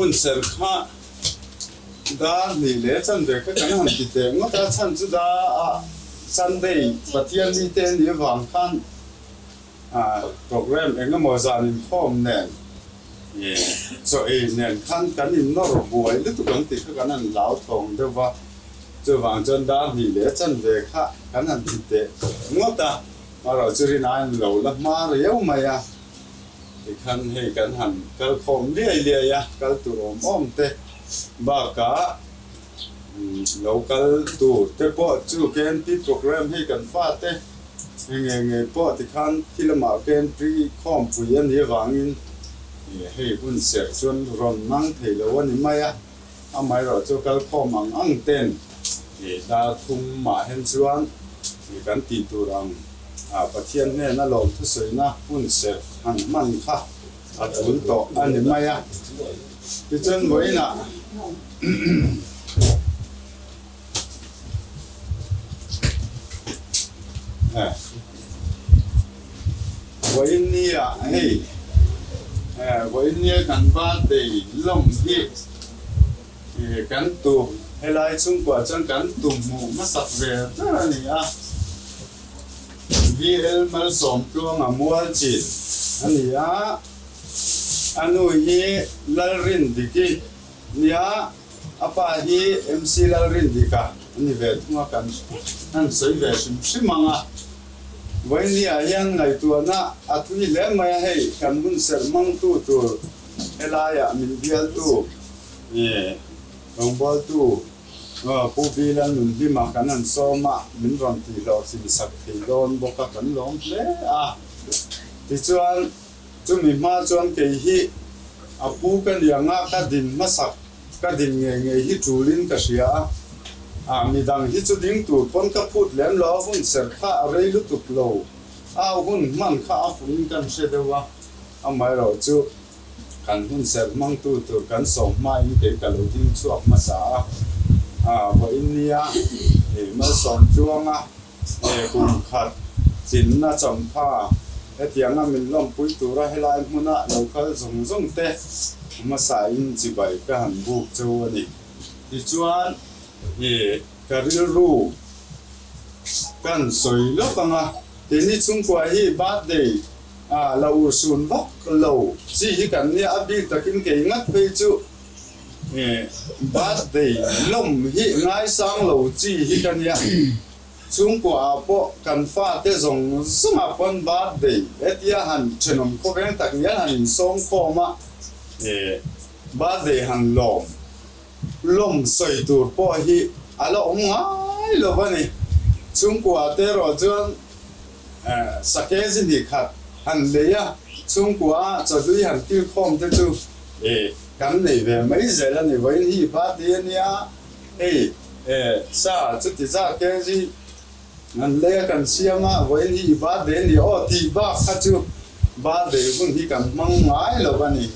hun ser kha da ni le chan de ka kan han ti te ngo ta chan chu da Sunday pathian ni te ni wang khan program enga mo zan in form nen ye so nen khan kan in no ro boy le tu kan ti ka kan an lao thong de wa chu wang chan da ni le chan de kha kan han ti te ngo ta ma ro chu ri na lo la ma ro yau ma ya kan hay kan han kal khom lia ya kal tu om te ba ka local tu te po chu ken pi program hay kan fa te nge po ti khan kilama ken pri khom pu yan hi wangin hay bun ser chun ron mang thei lo ani maya amai ro chu kal khom ang ten da thum ma hen chuan kan ti tu rang pathian ne na lom thu soi na hun se han man kha atun to ani maya ti chen voi na voi ni hey voi ni kan ba de lom hi kan tu helai chung kwa chang kan tu mu ma sak ve ta ni VL mal som tuang amual chin ania anu hi lalrin diki nia apa hi MC lalrin dika ani ve thunga kan an sei ve simanga vai ni ayan ngai tu na atui le mai hei kan bun ser mang tu elaya min bial tu bol tu pu bilan nun bi ma kanan so ma min ron ti lo si sak ti don boka kan lom le ti chuan chu mi ma chuan ke hi apu kan yanga ka din masak ka din nge hi tulin ka sia mi dang hi chu ding tu pon ka phut lem lo hun ser kha rei lu tup lo hun man kha afun kan se dewa amai ro chu kan hun ser mang tu kan som mai ke ka lo ding chuak ma sa và India thì mới sống chuông cùng khát chín na trồng pha cái tiếng mình làm bụi tu ra hay là muốn nấu cái dùng tê mà xài in chỉ vậy cái hành buộc châu này thì chuan thì cái ru cần soi lúc thì ni chung qua hi bát đây lâu xuân bốc lâu chỉ cần ni abi ta kinh cái ngắt về chu bát đầy lồng hi ngay sang lầu chi hi kan ya chung qua po kan fa te zong suma pon bát đầy etia han chenom ko ven tak ya han som ko ma bát đầy han lom soi tur po hi alo ngai lo bani chung qua te ro chuan sake jin hi khat han le ya chung qua cho lui han tiêu khom te chu kan nei ve mai zela ni vai hi ba de nia sa chu ti za ke ji an le kan siama vai hi ba de ni o ti ba kha chu ba de bun hi kan mang ngai lo bani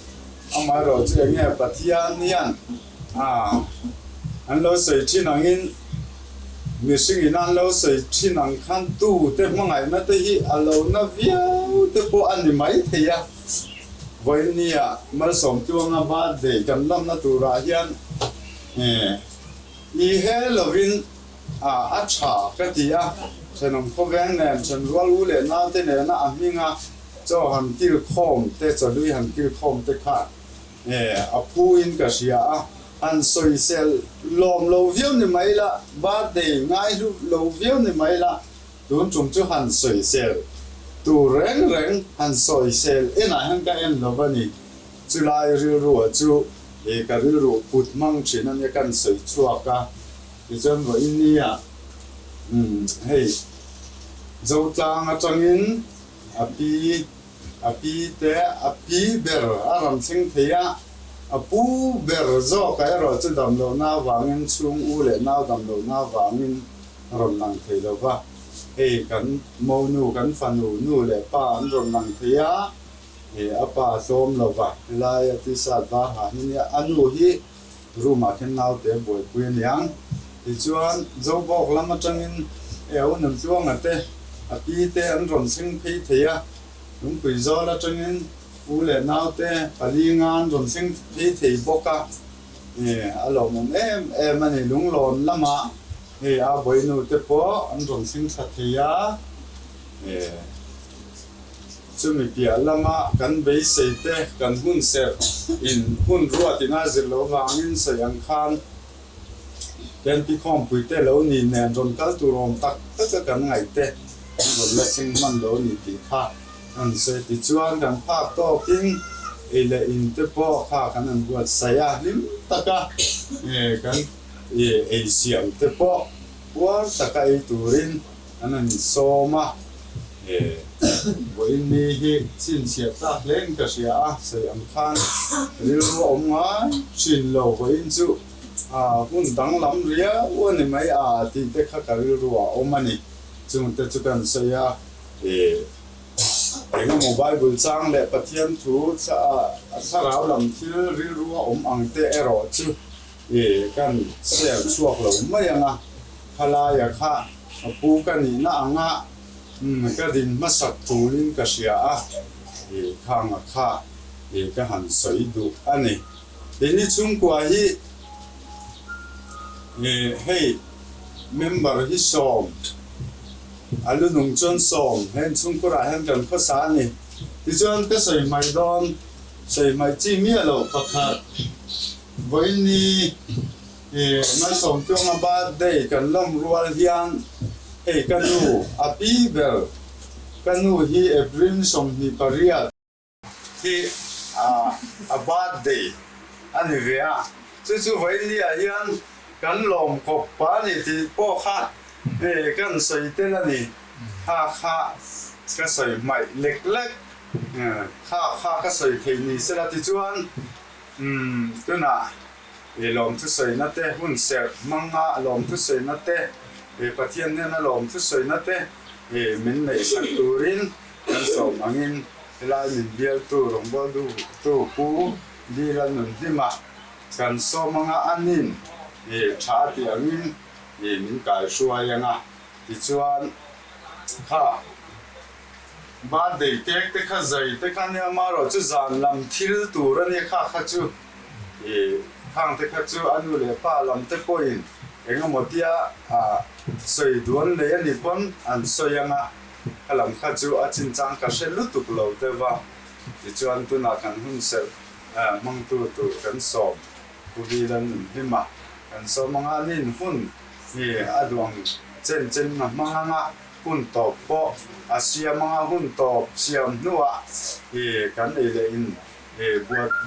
ama ro chu nge pathia nian an lo sei chi nangin mi sing an lo sei chi nang khan tu te mangai na te hi alo na viau te po an ni mai the ya với nia mal som chuang ba de kan lam na tu ra hian i he lovin a cha ka tia chenom ko veng nen chen walu le na te ne na aminga cho han kil khom te cho lui han kil khom te kha a pu in ka sia an soi sel lom lo viu ni mai la ba de ngai lo viu ni mai la tun chung chu han soi sel tu reng han soi sel ena han ka en lo bani chu lai ru chu ka ru put mang chin an ya kan soi chua ka ti chen vo inia hey zo tlang a changin api ber aram sing thea apu ber zo ka ro chu dam lo na wangin chung u le na dam lo na wangin ron lang thei lo wa kan mo nu kan fanu nu le pa an ron lang thia apa som lo wa lai ti sa va ha ni anu hi ruma khen nau te boi puin yang ti chuan zo bok lama changin eo nam chuang ate api te an ron sing phei thia lung pui zo la changin u le nau te pali ngan ron sing phei thei boka alo mom em ani lung lon lama a boi nu te po an ron sing sa thia chumi pia lama kan bei seite kan hun ser in hun ruat ina zirlo wangin sayang khan ken pi khom puite lo ni nen ron kal tu rom tak tak kan ngai te ron la sing man lo ni ti kha an se ti chuan kan phak to king ele in te po kha kan an buat saya lim taka kan siam te po war taka I turin anan soma với mi hi xin siết ta lên cái gì sẽ ăn khan nếu ông ấy xin lỗi với chú hun đắng lắm rồi uốn mấy thì tất cả cái rồi ông anh chúng ta chỉ cần xây cái mobile trang để bắt hiện thu sa rau làm thì rồi ông ăn tệ rồi chứ kan sẽ chuộc là mấy anh hala ya kha pu cái này na anh cái din masak tulin kasya khang kha cái han soi du ani ini chung kwa hi hey member hi som alu nung chon som hen chung ko ra hen kan kho sa ni ti chon cái soi mai don soi mai chi mi lo pakhat với ni mai som chung ba day kan lom rual hian kanu api bel kanu hi ebrim som ni paria hi a bad day ani vea chu vai li a hian kan lom kop pa ni ti po kha kan soi te la ni kha ka soi mai lek lek kha ka soi thei ni se la ti chuan tu na lom tu soi na te hun ser manga lom tu soi na te pathian ne na lom thu soi na te min nei sak turin kan som angin lai min bial tu rong bo du tu pu di ran nun dima kan so manga anin tha ti angin min kai suai yanga ti chuan kha ba dei te kha zai te kha ne ma ro chu zan lam thil tu ra ne kha chu khang te kha chu anu le pa lam te poin engamotia soi duan le ani pon an soyanga kalam kha chu a chin chang ka se lutuk lo te wa ti chuan tu na kan hun sel mang tu kan som ku bi lan hima kan so manga lin hun aduang chen na manga hun to po asia manga hun to siam nuwa kan le in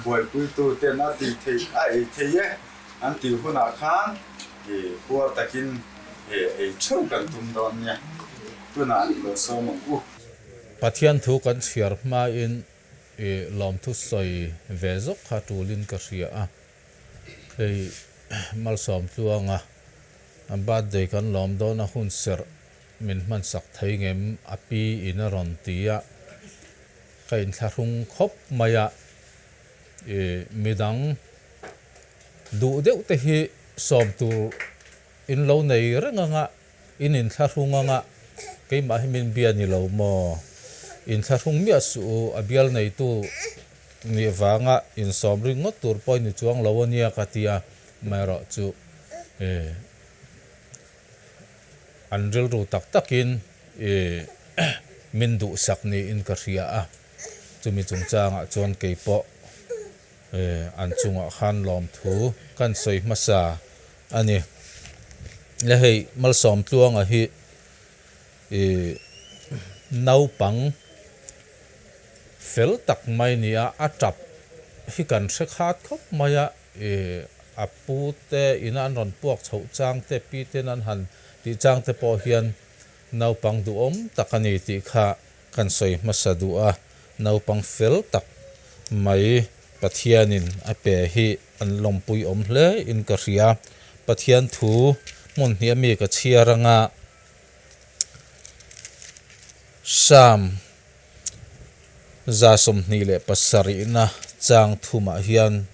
buat tu te na ti thei ye an ti huna khan bua takin chau kan tum don nya tuna lo so mo u pathian thu kan chiar ma in lom thu soi vezok kha tulin ka ria a mal som tuanga bad day kan lom don a hun ser min man sak thei ngem api in a ron tia kain tharung khop maya midang du deuh te hi som tu in lo nei renganga in tharunga ke ma himin bia ni lo mo in tharung mi asu abial nei tu ni wanga in som ring tur poi ni chuang lawania katia mero chu anril ru tak takin min du sak ni in ka ria a chumi chung changa chon ke po an chunga khan lom thu kan soi masa ani le hei mal som tluang a hi nau pang fel tak mai ni a tap hi kan se khat khop maya apu te inan ron puak chho chang te pi te nan han ti chang te po hian nau pang du om takani ti kha kan soi masa du a nau pang fel tak mai pathianin a pe hi an lompui om hle in ka ria pathian thu mun hi mi ka chiaranga sam za som ni le pasari na chang thuma hian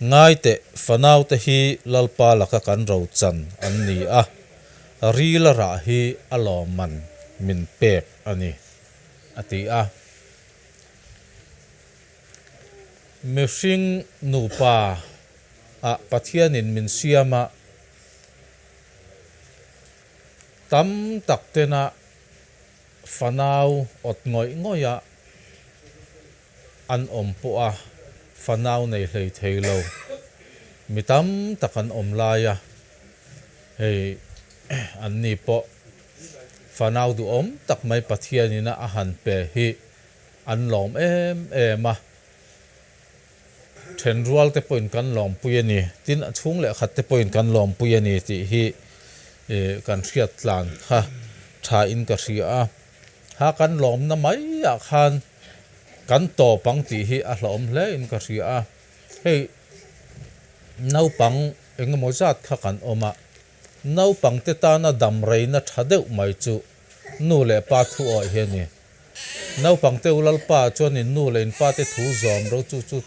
ngai te fanau te hi lalpa laka kan ro chan an ni a rila ra hi aloman min pek ani ati a mishing nupa a pathianin min siama tam taktena fanau ot ngoya an ompo a fanau nei hlei theilo mitam takan omlaya hei an ni po fanau du tak mai pathianina a han pe hi an lom ema then rual te point kan lom puyani tin chung le khat te point kan lom puyani ti hi kan riat tlan ha tha in ka ria ha kan lom na mai ya khan kan to pang ti hi a hlom hle in ka ria hei nau pang engemaw zat kha kan oma nau pang te ta na dam rei na thadeu mai chu nu le pa thu oi he ni nau pang te ulal pa chuan in nu le in pa te thu zom ro chu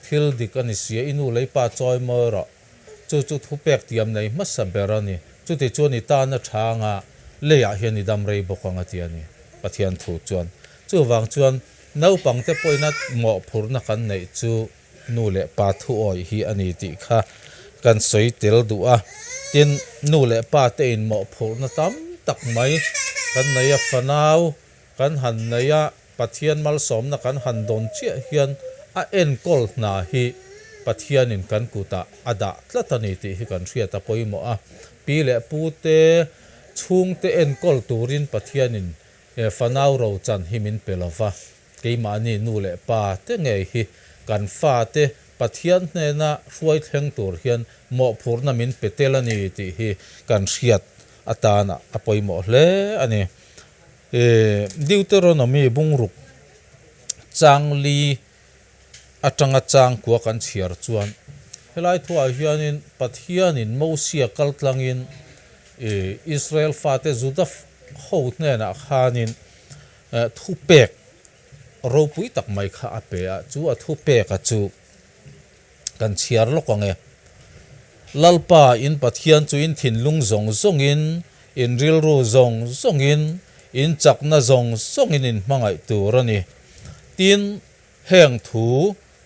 thil dik ani sia inu le pa choi mo ro chu thu pek tiam nei ma saberani chu te chuan i ta na thanga le ya hian i dam rei bokanga ti ani pathian thu chuan chu wang chuan nau pang te poina mo phur na kan nei chu nu le pa thu oi hi ani ti kha kan soi tel du a tin nu le pa te in mo phur na tam tak mai kan nei a fanau kan han nei a pathian mal som na kan han don chia hian a en kol na hi pathian in kan kuta ada tlatani ti hi kan ria ta poimo a pi le pu te chung te en kol turin pathian in fanau ro chan himin pelova keima ni nu le pa te ngei hi kan fa te pathian hne na ruai thleng tur hian mo phurna min petelani ti hi kan riat atana apoimo hle ani Deuteronomy bungruk changli atanga chang kwa kan chiar chuan helai thua hianin pathianin mosia kaltlangin Israel fate juda hout ne na khanin thu pek ro pui tak mai kha ape a chu a thu pek a chu kan chiar lokange lalpa in pathian chu in thinlung zong zongin in rilru zong zongin in chakna zong zongin in mangai turani tin heng thu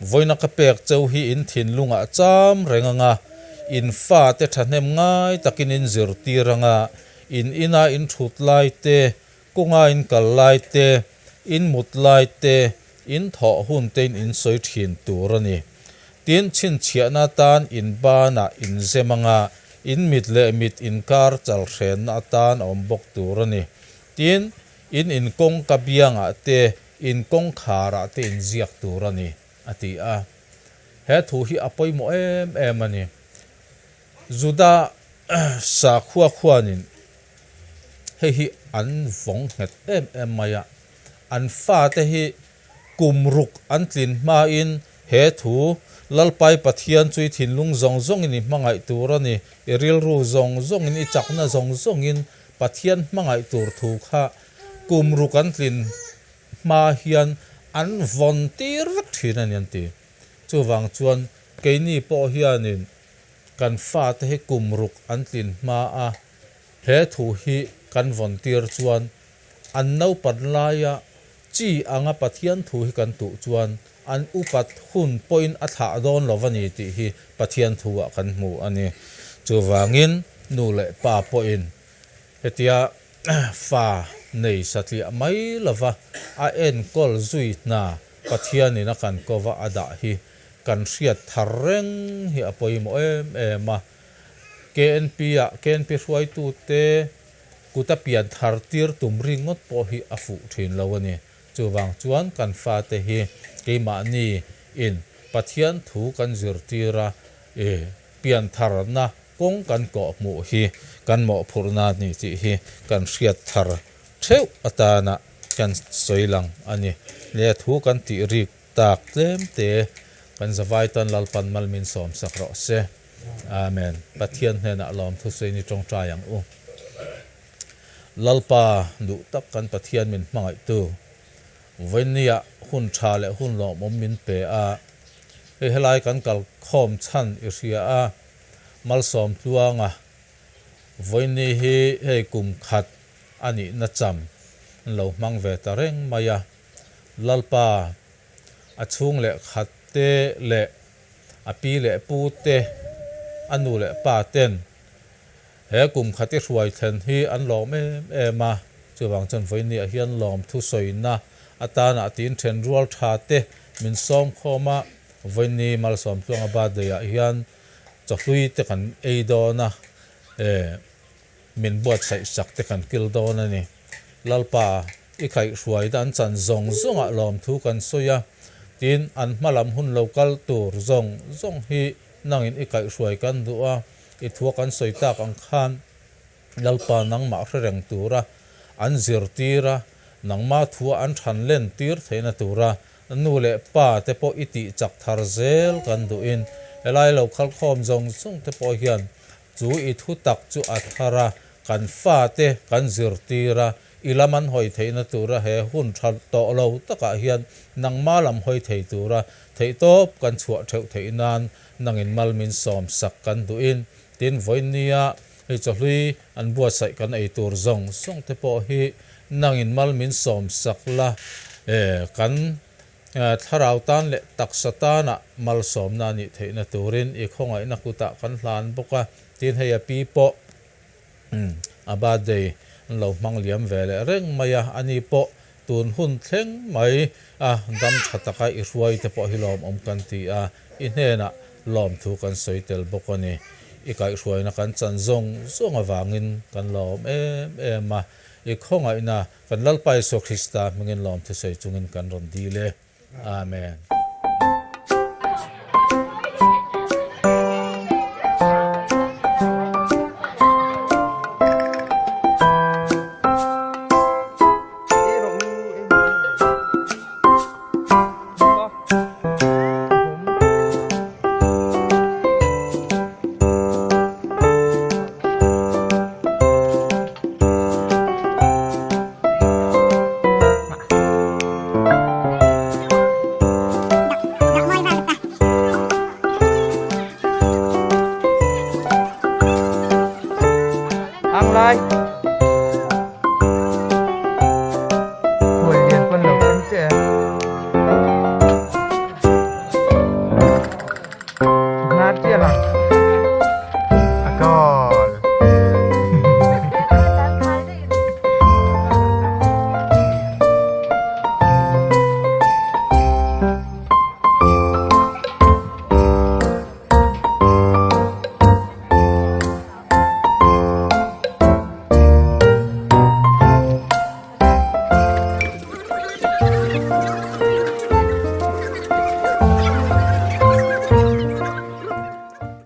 voina ka pek chau hi in thinlunga cham renganga in fa te thanem ngai takin in zirtiranga in ina in thutlai te kunga in kallai te in mutlai te in tho hun te in soi thin turani tin chin chiana tan in bana in zemanga in mit le mit in kar chal hren na tan ombok turani tin in kong kabianga te in kong khara te in ziak turani ati a he thu hi apoimo em ani juda sa khuanin hi an vong het em maya an fa te hi kumruk an tlin ma in he thu lalpai pathian chui thinlung zong zong in mangai turani eril ru zong zong in chakna zong zong in pathian mangai tur thu kha kumruk an tlin ma hian an volunteer vek thin an yanti chu wang chuan keini po hianin kan fa te he kumruk an tlin ma a he thu hi kan volunteer chuan an no padlaya chi anga pathian thu hi kan tu chuan an upat hun point atha don lovani ti hi pathian thuwa kan mu ani chu wangin nu le pa point hetia fa nei satli mai lova a en kol zui na pathian ina kan kova ada hi kan riat thareng hi apoimo ma KNP ruai tu te kuta pian thartir tumringot po hi afu thin lawani chuwang chuan kan fa te hi keima ni in pathian thu kan zirtira pian tharna kong kan ko mu hi kan mo phurna ni ti hi kan riat thar theu atana kan soilang ani le thu kan ti rik tak tlem te kan zawai tan lalpan malmin som sakro se อาเมนปะเทียนเฮนะลอมทุเสนิจงใจอย่างอุลัลปาดุตักกันปะเทียนมินมังไอตูวันนี้หุ่นชาและหุ่นหลอมอมมินเปอาเฮลัยกันกัลคอมชันอิริยามัลสอมตัวงะวันนี้เฮกุมขัดอันนี้นัดจำเรามังเวตาเร่งมายาลัลปาอาชุงเละขัดเตเละอปีเละปูเตอันนูเละป้าเต้นเฮกุมขัดที่รวยเทนฮีอันหลอมมาจะวางจนวันนี้เฮียนหลอมทุสอยนะอาตานาตีนเทนรัวชาเตมินซ้อมข้อมาวันนี้มัลซ้อมตัวงบาดเดียเฮียนจะลุยเตกันเอโดนะมินบวชใส่สักเตกันกิลโดนะนี่ลัลปาอีกใครสวยดันจันซงซงอะลอมทุกันสอยตีนอันมาลำหุ่นโลกัลตูร์ซงฮีนั่งอินอีกใครสวยกันดูว่าอีทัวกันสอยตากังคานลัลปานังมาเร่งตูระอันซิรตีระนังมาทัวอันทันเล่นตีร์เทนตูระนูเล่ป้าเตปออิติจักทาร์เซลกันดูอินเอไลเราคัลคอมซงซงเตปอเฮียนจูอิทุตักจูอัทาระกันฟ้าเตกันซิรตีระอิลามันหอยเทนตูระเฮหุ่นชัดโตเราตะกะเฮียนนังมาลำหอยเทตูระเทโตบกันชัวเทวเทนานนังอินมัลมินซอมสักกันดูอินตินวันนี้เฮจะลุยอันบัวใส่กันไอตูร์ซงซงเตปอฮีนังอินมัลมินซอมสักละกันถ้าเราตันเละตักสตานะมัลสอมนานิเทนตูรินอีกห้องไอ้นักกุตะกันหลานบอกว่าตินเฮียปีโปอาบาเดย์เรามังเลียมเวลเร่งมายาอันนี้โปตูนหุ่นเท่งไม่ดำชัดตะไคร้รวยแต่พอฮิลอมอมกันตีอินเฮนะลอมถูกกันสวยเตลบอกว่านี่อีกไอ้รวยนักกันจันซงวางินกันลอมมาอีกห้องไอ้น่ะกันลัลไปสุคริสตามึงเงินลอมที่ใส่จุงเงินกันรอนดีเลยอาเมนăn lại